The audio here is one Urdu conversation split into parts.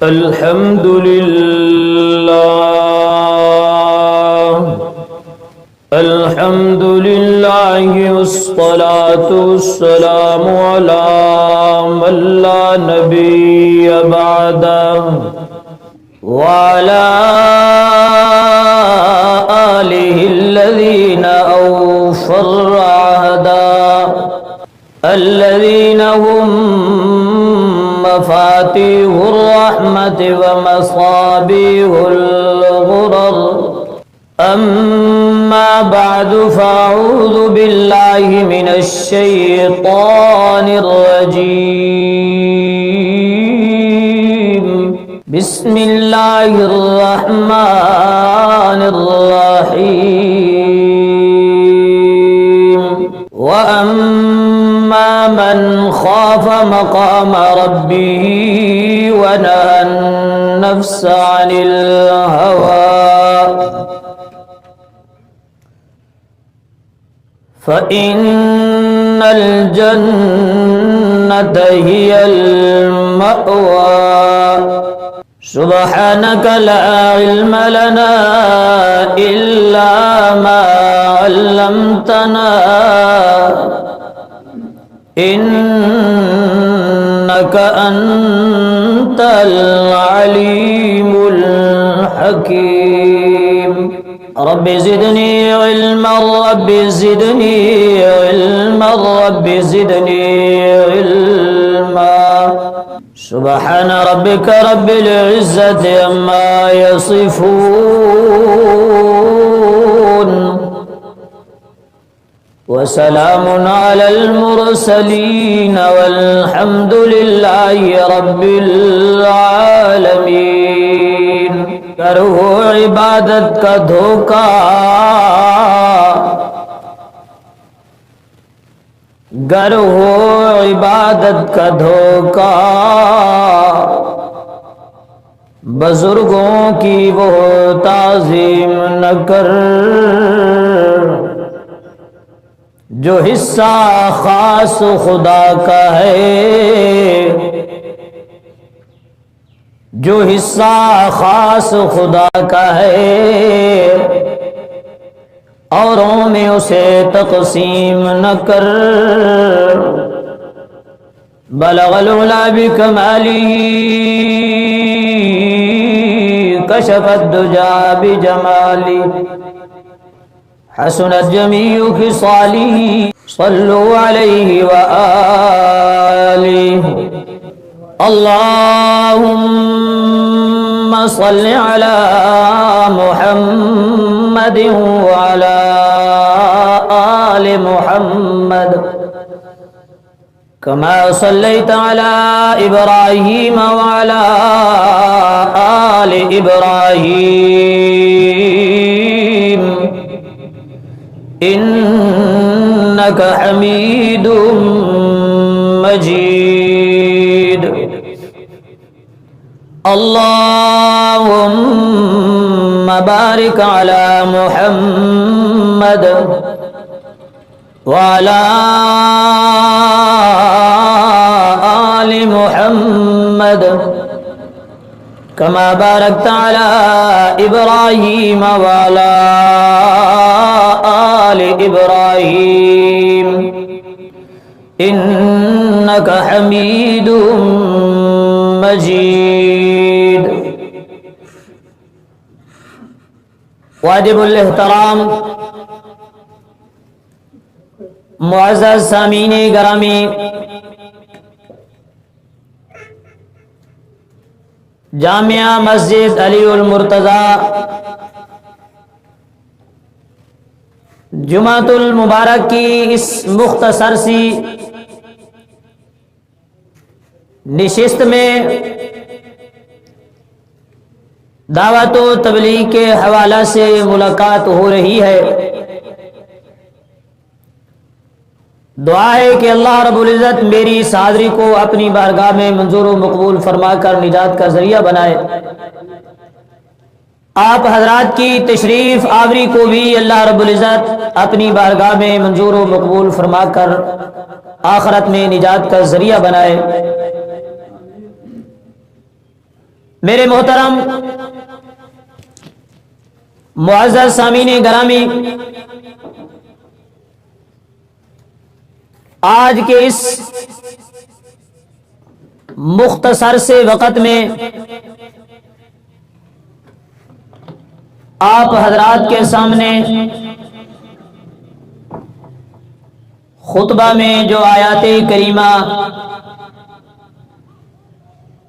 الحمد لله والصلاة والسلام على من لا نبي بعده وعلى آله الذين أوفوا العهد الذين هم مفاتيح الرحمة ومصابيح الغرر أما بعد فأعوذ بالله من الشيطان الرجيم بسم الله الرحمن الرحيم وأما من خاف مقام ربه ونهى النفس عن الهوى فإن الجنة هي المأوى سبحانك لا علم لنا إلا ما علمتنا إنك أنت العليم الحكيم رب زدني علما رب زدني علما رب زدني علما سبحان ربك رب العزة عما يصفون وسلام على المرسلين والحمد لله رب العالمين کرو عبادت کا دھوکا گر ہو عبادت کا دھوکا بزرگوں کی وہ تعظیم نہ کر جو حصہ خاص خدا کا ہے جو حصہ خاص خدا کا ہے اوروں میں اسے تقسیم نہ کر بلغ العلا بکمالہ کشف الدجى بجمالہ حسنت جمیع خصالہ صلوا علیہ وآلہ اللهم صل على محمد وعلى آل محمد كما صليت على إبراهيم وعلى آل إبراهيم إنك حميد مجيد اللهم بارك على محمد وعلى آل محمد كما باركت على إبراهيم وعلى آل إبراهيم إنك حميد مجيد واجب الاحترام معزز سامعین گرامی، جامعہ مسجد علی المرتضی جمعۃ المبارک کی اس مختصر سی نشست میں دعوت و تبلیغ کے حوالہ سے ملاقات ہو رہی ہے۔ دعا ہے کہ اللہ رب العزت میری اس حاضری کو اپنی بارگاہ میں منظور و مقبول فرما کر نجات کا ذریعہ بنائے۔ آپ حضرات کی تشریف آوری کو بھی اللہ رب العزت اپنی بارگاہ میں منظور و مقبول فرما کر آخرت میں نجات کا ذریعہ بنائے۔ میرے محترم معزز سامعین گرامی، آج کے اس مختصر سے وقت میں آپ حضرات کے سامنے خطبہ میں جو آیات کریمہ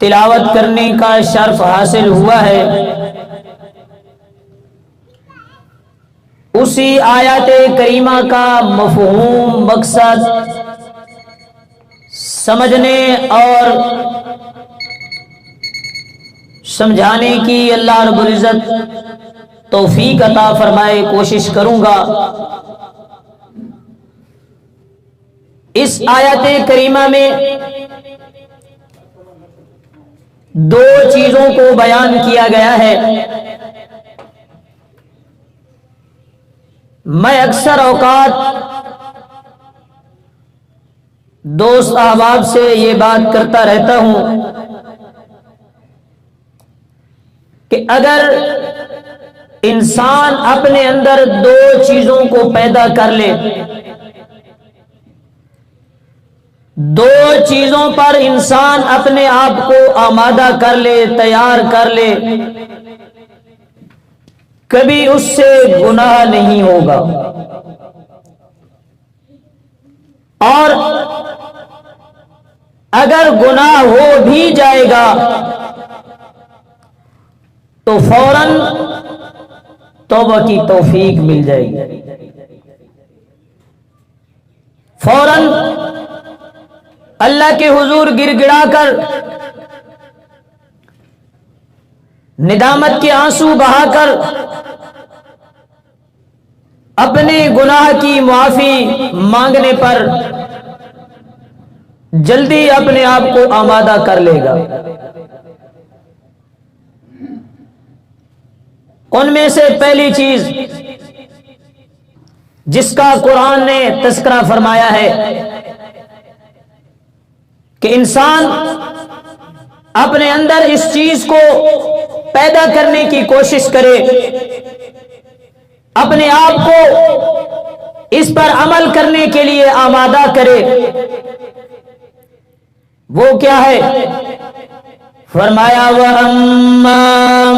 تلاوت کرنے کا شرف حاصل ہوا ہے، اسی آیات کریمہ کا مفہوم، مقصد سمجھنے اور سمجھانے کی اللہ رب العزت توفیق عطا فرمائے کوشش کروں گا۔ اس آیت کریمہ میں دو چیزوں کو بیان کیا گیا ہے۔ میں اکثر اوقات دوست احباب سے یہ بات کرتا رہتا ہوں کہ اگر انسان اپنے اندر دو چیزوں کو پیدا کر لے، دو چیزوں پر انسان اپنے آپ کو آمادہ کر لے، تیار کر لے، کبھی اس سے گناہ نہیں ہوگا، اور اگر گناہ ہو بھی جائے گا تو فوراً توبہ کی توفیق مل جائے گی، فوراً اللہ کے حضور گر گڑا کر ندامت کے آنسو بہا کر اپنے گناہ کی معافی مانگنے پر جلدی اپنے آپ کو آمادہ کر لے گا۔ ان میں سے پہلی چیز جس کا قرآن نے تذکرہ فرمایا ہے کہ انسان اپنے اندر اس چیز کو پیدا کرنے کی کوشش کرے، اپنے آپ کو اس پر عمل کرنے کے لیے آمادہ کرے، وہ کیا ہے؟ فرمایا وَأَمَّا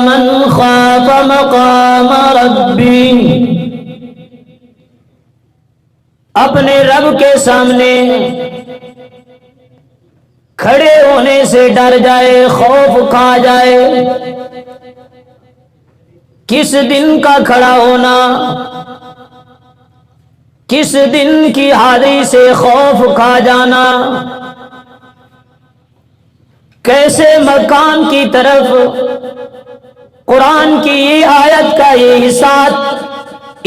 مَنْ خَافَ مَقَامَ رَبِّهِ، اپنے رب کے سامنے کھڑے ہونے سے ڈر جائے، خوف کھا جائے۔ کس دن کا کھڑا ہونا، کس دن کی حاضری سے خوف کھا جانا، کیسے مقام کی طرف قرآن کی یہ آیت کا یہ حصہ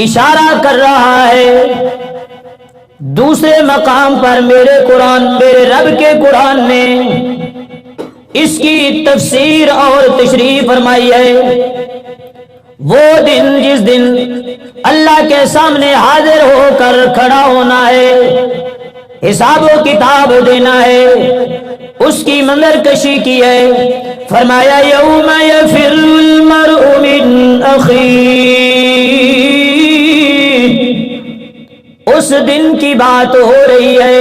اشارہ کر رہا ہے۔ دوسرے مقام پر میرے رب کے قرآن نے اس کی تفسیر اور تشریح فرمائی ہے۔ وہ دن جس دن اللہ کے سامنے حاضر ہو کر کھڑا ہونا ہے، حساب و کتاب دینا ہے، اس کی منظر کشی کی ہے۔ فرمایا یوم یفر المرء من اخیہ، اس دن کی بات ہو رہی ہے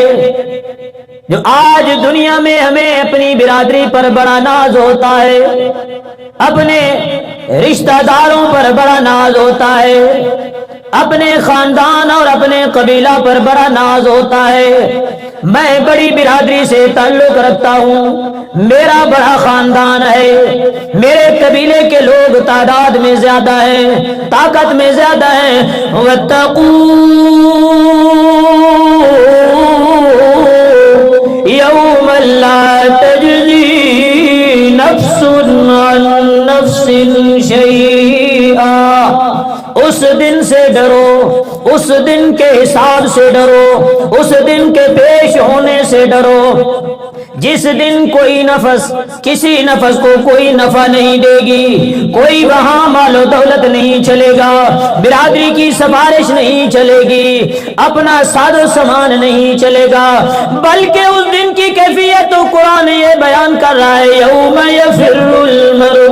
جو آج دنیا میں ہمیں اپنی برادری پر بڑا ناز ہوتا ہے، اپنے رشتہ داروں پر بڑا ناز ہوتا ہے، اپنے خاندان اور اپنے قبیلہ پر بڑا ناز ہوتا ہے۔ میں بڑی برادری سے تعلق رکھتا ہوں، میرا بڑا خاندان ہے، میرے قبیلے کے لوگ تعداد میں زیادہ ہیں، طاقت میں زیادہ ہیں۔ وَاتَّقُوا يَوْمًا لَا تَجْزِي نَفْسٌ عَن نَفْسٍ شَيْئًا، اس دن سے ڈرو، اس دن کے حساب سے ڈرو، اس دن کے پیش ہونے سے ڈرو، جس دن کوئی نفس کسی نفس کو کوئی نفع نہیں دے گی، کوئی وہاں مال و دولت نہیں چلے گا، برادری کی سفارش نہیں چلے گی، اپنا ساز و سامان نہیں چلے گا، بلکہ اس دن کی کیفیت تو قرآن یہ بیان کر رہا ہے یوم یفر المرء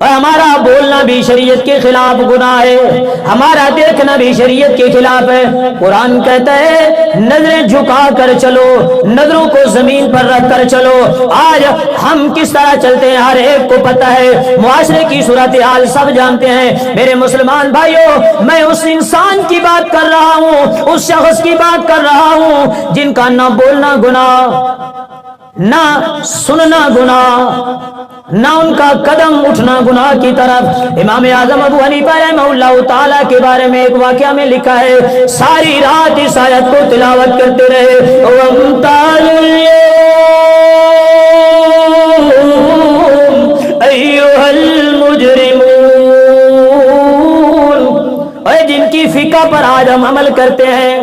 اور ہمارا بولنا بھی شریعت کے خلاف گناہ ہے، ہمارا دیکھنا بھی شریعت کے خلاف ہے۔ قرآن کہتا ہے نظریں جھکا کر چلو، نظروں کو زمین پر رکھ کر چلو۔ آج ہم کس طرح چلتے ہیں ہر ایک کو پتہ ہے، معاشرے کی صورتحال سب جانتے ہیں۔ میرے مسلمان بھائیوں، میں اس انسان کی بات کر رہا ہوں، اس شخص کی بات کر رہا ہوں جن کا نہ بولنا گناہ، نہ سننا گناہ، نہ ان کا قدم اٹھنا گناہ کی طرف۔ امام اعظم ابو حنیفہ رحمہ اللہ تعالیٰ کے بارے میں ایک واقعہ میں لکھا ہے، ساری رات اس آیت کو تلاوت کرتے رہے، وَامْتَازُوا الْيَوْمَ أَيُّهَا الْمُجْرِمُونَ۔ اور جن کی فقہ پر آج ہم عمل کرتے ہیں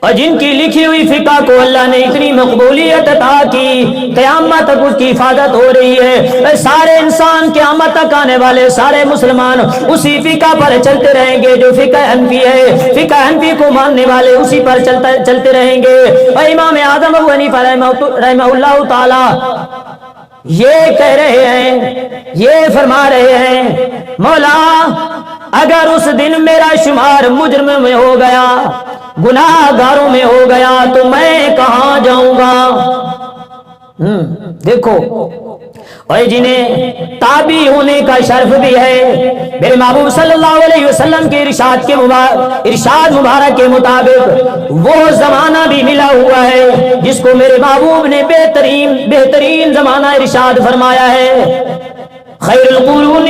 اور جن کی لکھی ہوئی فقہ کو اللہ نے اتنی مقبولیت عطا کی، قیامت تک اس کی حفاظت ہو رہی ہے۔ سارے انسان قیامت تک آنے والے سارے مسلمان اسی فقہ پر چلتے رہیں گے جو فقہ حنفی ہے، فقہ حنفی کو ماننے والے اسی پر چلتے رہیں گے۔ اور امام اعظم ابو حنیفہ رحمہ اللہ تعالی یہ کہہ رہے ہیں، یہ فرما رہے ہیں، مولا اگر اس دن میرا شمار مجرم میں ہو گیا، گناہ گاروں میں ہو گیا، تو میں کہاں جاؤں گا؟ دیکھو، اور جنہیں تابعی ہونے کا شرف بھی ہے، میرے محبوب صلی اللہ علیہ وسلم کے ارشاد مبارک کے مطابق وہ زمانہ بھی ملا ہوا ہے جس کو میرے محبوب نے بہترین زمانہ ارشاد فرمایا ہے، خیر القرون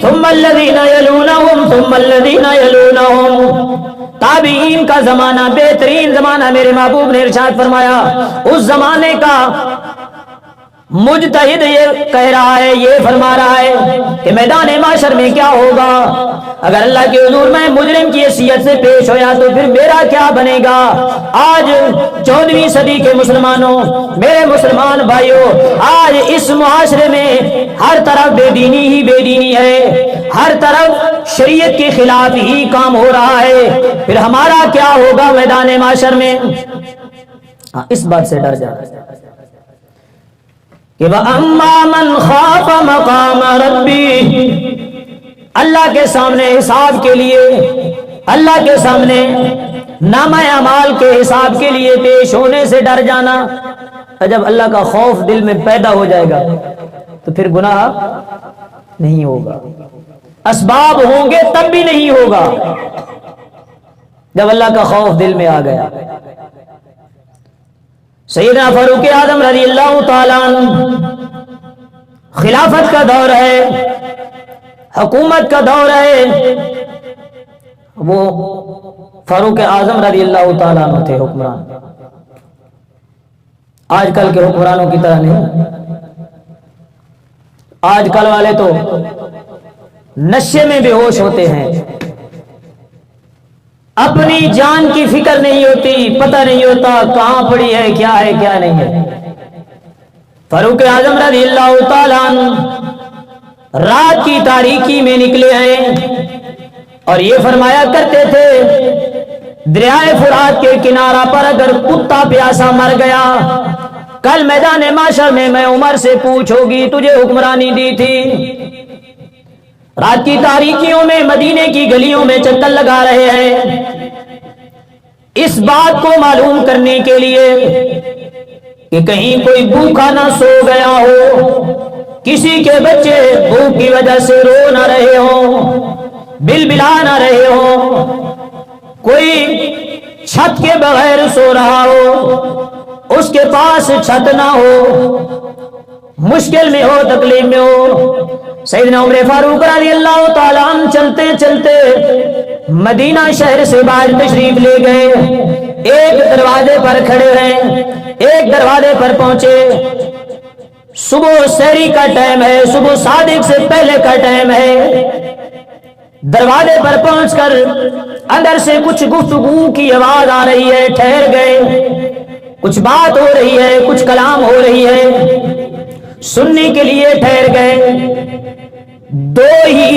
ثم الذین یلونہم ثم الذین یلونہم۔ تابعین کا زمانہ بہترین زمانہ میرے محبوب نے ارشاد فرمایا۔ اس زمانے کا مجتہد یہ کہہ رہا ہے، یہ فرما رہا ہے کہ میدان معاشر میں کیا ہوگا اگر اللہ کے حضور میں مجرم کی حیثیت سے پیش ہویا تو پھر میرا کیا بنے گا؟ آج 14ویں صدی کے مسلمانوں، میرے مسلمان بھائیوں، آج اس معاشرے میں ہر طرف بے دینی ہی بے دینی ہے، ہر طرف شریعت کے خلاف ہی کام ہو رہا ہے، پھر ہمارا کیا ہوگا میدان معاشر میں؟ اس بات سے ڈر جا کہ وَأَمَّا مَنْ خَافَ مَقَامَ رَبِّهِ، اللہ کے سامنے حساب کے لیے، اللہ کے سامنے نامہ اعمال کے حساب کے لیے پیش ہونے سے ڈر جانا۔ جب اللہ کا خوف دل میں پیدا ہو جائے گا تو پھر گناہ نہیں ہوگا، اسباب ہوں گے تب بھی نہیں ہوگا۔ جب اللہ کا خوف دل میں آ گیا، سیدنا فاروق اعظم رضی اللہ تعالیٰ عنہ، خلافت کا دور ہے، حکومت کا دور ہے، وہ فاروق اعظم رضی اللہ تعالیٰ عنہ تھے حکمران، آج کل کے حکمرانوں کی طرح نہیں۔ آج کل والے تو نشے میں بے ہوش ہوتے ہیں، اپنی جان کی فکر نہیں ہوتی، پتہ نہیں ہوتا کہاں پڑی ہے، کیا نہیں ہے۔ فاروق اعظم رضی اللہ تعالیٰ عنہ رات کی تاریکی میں نکلے ہیں اور یہ فرمایا کرتے تھے، دریائے فرات کے کنارہ پر اگر کتا پیاسا مر گیا، کل میدان معاشر میں عمر سے پوچھو گی تجھے حکمرانی دی تھی۔ رات کی تاریکیوں میں مدینے کی گلیوں میں چکر لگا رہے ہیں، اس بات کو معلوم کرنے کے لیے کہ کہیں کوئی بھوکا نہ سو گیا ہو، کسی کے بچے بھوک کی وجہ سے رو نہ رہے ہوں، بلبلا نہ رہے ہوں، کوئی چھت کے بغیر سو رہا ہو، اس کے پاس چھت نہ ہو، مشکل میں ہو، تکلیف میں ہو۔ سیدنا عمر فاروق رضی اللہ تعالیٰ عنہ چلتے چلتے مدینہ شہر سے باہر تشریف لے گئے، ایک دروازے پر کھڑے ہیں، ایک دروازے پر پہنچے، صبح سحری کا ٹائم ہے، صبح صادق سے پہلے کا ٹائم ہے۔ دروازے پر پہنچ کر اندر سے کچھ گفتگو کی آواز آ رہی ہے، ٹھہر گئے، کچھ بات ہو رہی ہے، کچھ کلام ہو رہی ہے، سننے کے لیے ٹھہر گئے۔ دو ہی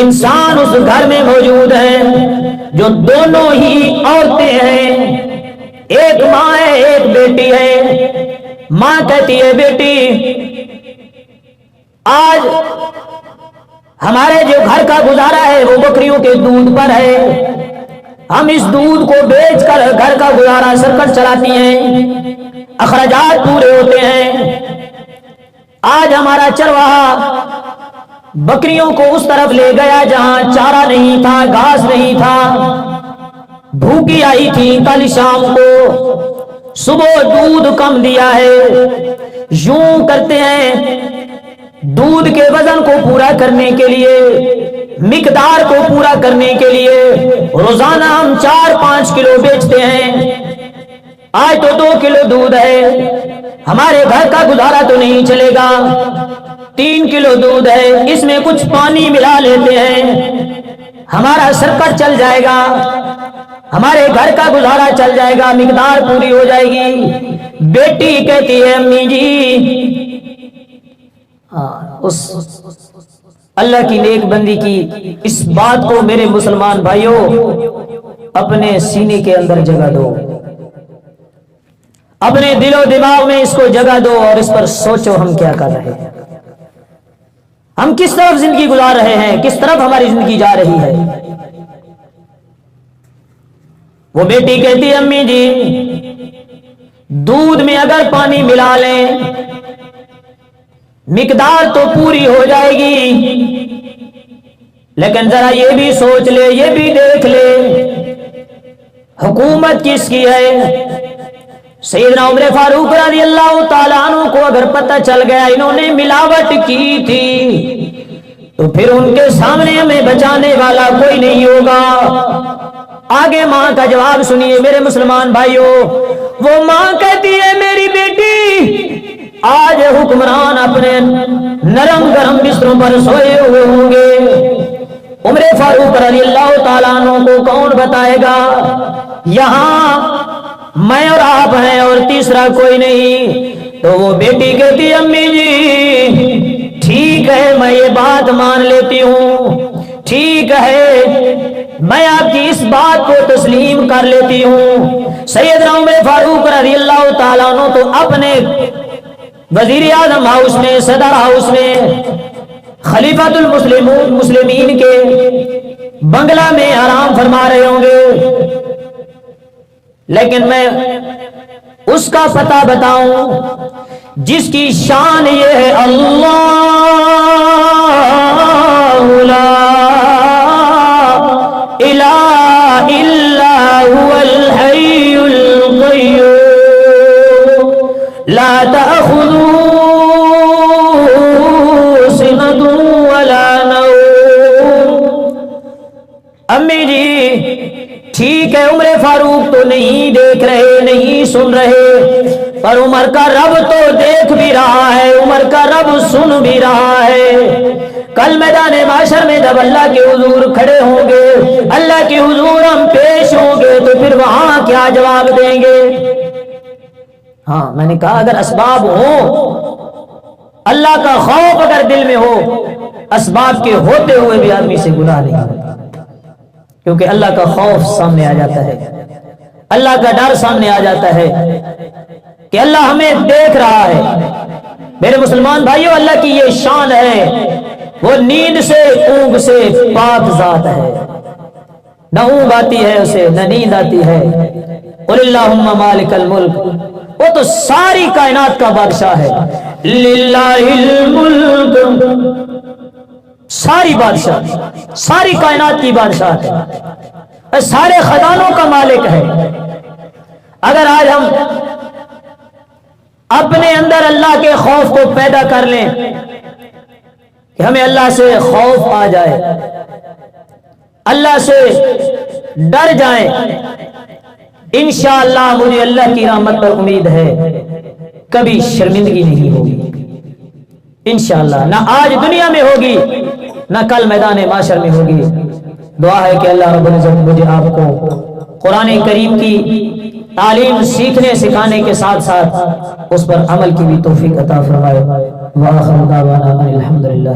انسان اس گھر میں موجود ہیں جو دونوں ہی عورتیں ہیں، ایک ماں ہے ایک بیٹی ہے۔ ماں کہتی ہے بیٹی آج ہمارے جو گھر کا گزارا ہے وہ بکریوں کے دودھ پر ہے. ہم اس دودھ کو بیچ کر گھر کا گزارا سرکٹ چلاتی ہیں, اخراجات پورے ہوتے ہیں. آج ہمارا چرواہا بکریوں کو اس طرف لے گیا جہاں چارہ نہیں تھا, گھاس نہیں تھا, بھوکی آئی تھی کل شام کو, صبح دودھ کم دیا ہے. یوں کرتے ہیں دودھ کے وزن کو پورا کرنے کے لیے, مقدار کو پورا کرنے کے لیے روزانہ ہم 4-5 کلو بیچتے ہیں. آج تو 2 کلو دودھ ہے, ہمارے گھر کا گزارا تو نہیں چلے گا. 3 کلو دودھ ہے, اس میں کچھ پانی ملا لیتے ہیں, ہمارا سرکٹ چل جائے گا, ہمارے گھر کا گزارا چل جائے گا, مقدار پوری ہو جائے گی. بیٹی کہتی ہے امی جی, اس اللہ کی نیک بندی کی اس بات کو میرے مسلمان بھائیوں اپنے سینے کے اندر جگہ دو, اپنے دل و دماغ میں اس کو جگہ دو اور اس پر سوچو ہم کیا کر رہے ہیں, ہم کس طرف زندگی گزار رہے ہیں, کس طرف ہماری زندگی جا رہی ہے. وہ بیٹی کہتی ہے امی جی دودھ میں اگر پانی ملا لیں مقدار تو پوری ہو جائے گی, لیکن ذرا یہ بھی سوچ لے, یہ بھی دیکھ لے حکومت کس کی ہے. سیدنا عمر فاروق رضی اللہ تعالیٰ عنہ کو اگر پتہ چل گیا انہوں نے ملاوٹ کی تھی تو پھر ان کے سامنے ہمیں بچانے والا کوئی نہیں ہوگا. آگے ماں کا جواب سنیے میرے مسلمان بھائیوں. وہ ماں کہتی ہے میری بیٹی آج حکمران اپنے نرم گرم بستروں پر سوئے ہوئے ہوں گے, عمر فاروق رضی اللہ تعالیٰ عنہ کو کون بتائے گا, یہاں میں اور آپ ہیں اور تیسرا کوئی نہیں. تو وہ بیٹی کہتی امی جی ٹھیک ہے میں یہ بات مان لیتی ہوں, ٹھیک ہے میں آپ کی اس بات کو تسلیم کر لیتی ہوں. سیدنا عمر فاروق رضی اللہ تعالیٰ عنہ تو اپنے وزیر اعظم ہاؤس میں, صدر ہاؤس میں, خلیفۃ المسلمین کے بنگلہ میں آرام فرما رہے ہوں گے, لیکن میں اس کا پتہ بتاؤں جس کی شان یہ ہے اللہ لا الہ الا هو الحی القیوم لا تأخذه سنة ولا نوم. امی جی ٹھیک ہے عمر فاروق تو نہیں دیکھ رہے, نہیں سن رہے, پر عمر کا رب تو دیکھ بھی رہا ہے, عمر کا رب سن بھی رہا ہے. کل میدان محشر میں جب اللہ کے حضور کھڑے ہوں گے, اللہ کے حضور ہم پیش ہوں گے, تو پھر وہاں کیا جواب دیں گے. ہاں میں نے کہا اگر اسباب ہو, اللہ کا خوف اگر دل میں ہو, اسباب کے ہوتے ہوئے بھی آدمی سے گناہ نہیں ہوتا, کیونکہ اللہ کا خوف سامنے آ جاتا ہے, اللہ کا ڈر سامنے آ جاتا ہے کہ اللہ ہمیں دیکھ رہا ہے. میرے مسلمان بھائیوں اللہ کی یہ شان ہے, وہ نیند سے اونگ سے پاک ذات ہے, نہ اونگ آتی ہے اسے نہ نیند آتی ہے. قل اللہم مالک الملک, وہ تو ساری کائنات کا بادشاہ ہے. للہ الملک, ساری بادشاہ, ساری کائنات کی بادشاہ ہے, سارے خزانوں کا مالک ہے. اگر آج ہم اپنے اندر اللہ کے خوف کو پیدا کر لیں کہ ہمیں اللہ سے خوف آ جائے, اللہ سے ڈر جائیں, انشاءاللہ مجھے اللہ کی رحمت پر امید ہے کبھی شرمندگی نہیں ہوگی انشاءاللہ, نہ آج دنیا میں ہوگی نہ کل میدان محشر میں ہوگی. دعا ہے کہ اللہ رب العزت مجھے آپ کو قرآن کریم کی تعلیم سیکھنے سکھانے کے ساتھ ساتھ اس پر عمل کی بھی توفیق عطا فرمائے. وآخر دعوانا الحمدللہ.